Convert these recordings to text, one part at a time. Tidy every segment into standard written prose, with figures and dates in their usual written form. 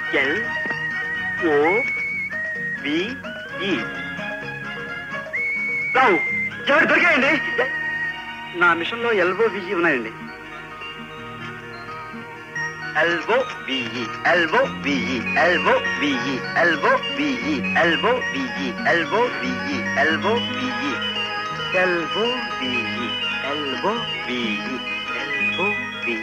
LOVE. రావు ఎవరు దొరికాయండి? నా machine లో LOVE ఉన్నాయండి. LOVE LOVE LOVE LOVE LOVE LOVE LOVE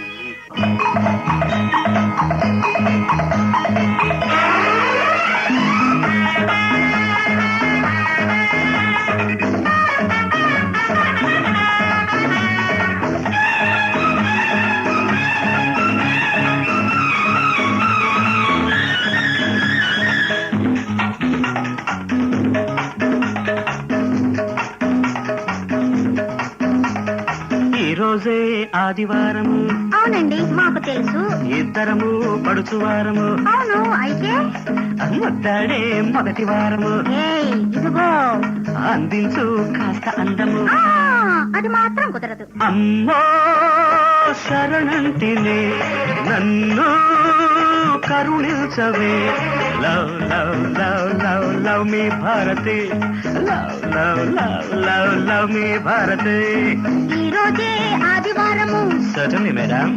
రోజే ఆదివారము. అవునండి, మాకు తెలుసు. ఇద్దరము పడుచువారము. అవును, అయితే ముద్దాడే మొదటి వారము. ఇదిగో అందించు కాస్త అందము. అది మాత్రం కుదరదు. అమ్మో శరణంటిని నన్ను కరుణించవే. Love love love love love me Bharathi. Love love love love love me Bharathi. ఈ రోజే ఆదివారము. Certainly madam.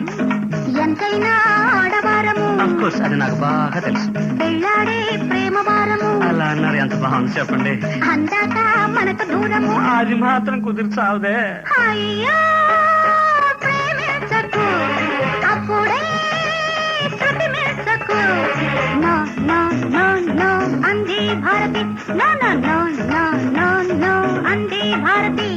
ఎంతైనా ఆడవారము. అఫ్కోర్స్, అది నాకు బాగా తెలుసు. పెళ్ళాడే ప్రేమ వారము. అలా అన్నారు, ఎంత బాగుంది చెప్పండి. అందాక మనకు దూరము. అది మాత్రం కుదిర్చావుదే. అయ్యో ప్రేమించకు, అప్పుడే శృతి మెచ్చకు. నో నో నో నో అంది Bharati. No no no no no no అంది భారతి.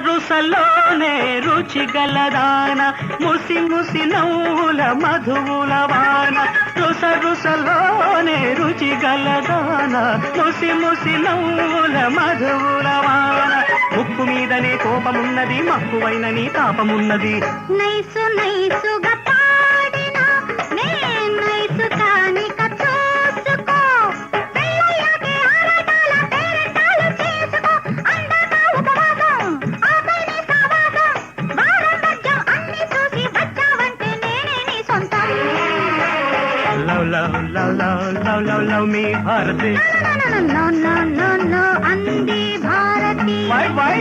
రుసలోనే రుచి గలదాన, ముసి ముసి నవ్వుల మధువుల వాన. రుసలోనే రుచి గలదాన, ముసి ముసి నవ్వుల మధువుల వాన. ముక్కు మీదనే కోపమున్నది, మక్కువైన నీ తాపమున్నది. నైసు నైసుగా పాడినా నే నైసు కానిక చూసుకో. పెళ్ళయ్యాకే ఆరాటాల పేరెంటాలు చేసుకో. అందాక ఉపవాసం, ఆపై నీ సావాసం. వారం మధ్యం అన్ని చూసి వచ్చావంటే నేనే నీ సొంతం. Love love love love love love love me Bharati. No no no no అంది భారతి. వై వై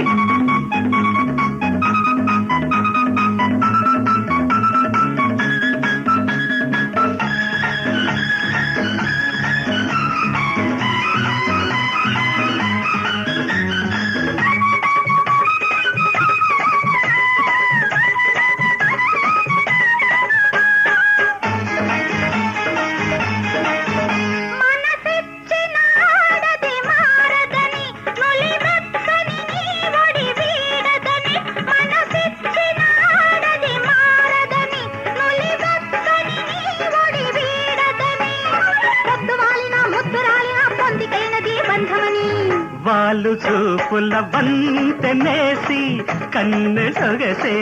వాళ్ళు చూపుల వంతెనేసి కన్ను సొగసే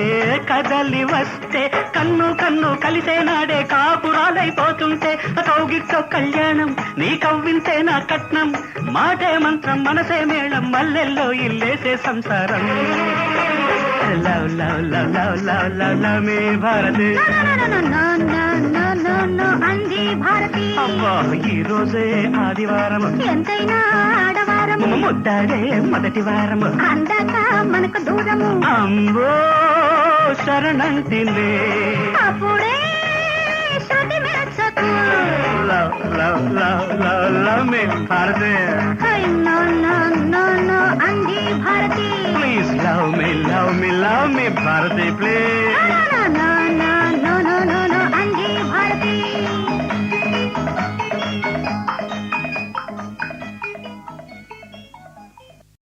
కదలి వస్తే, కన్ను కన్ను కలిసే నాడే కాపురాలైపోతుంటే. కౌగిట్లో కళ్యాణం, నీ కవ్వింతే నా కట్నం. మాటే మంత్రం, మనసే మేళం, మల్లెల్లో ఇల్లేసే సంసారం. Love love love love love love love me Bharati. అంది భారతి. అబ్బా ఈ రోజే ఆదివారము. ఎంతైనా ఆడవారము. ముద్దాడే మొదటి వారము. అందాక మనకు దూరము. అమ్మో శరణంటిని. అప్పుడే శృతి మెచ్చకు. Love love love love love me Bharati. No no no no అంది Bharathi. Please love me love me love me Bharathi please. No no no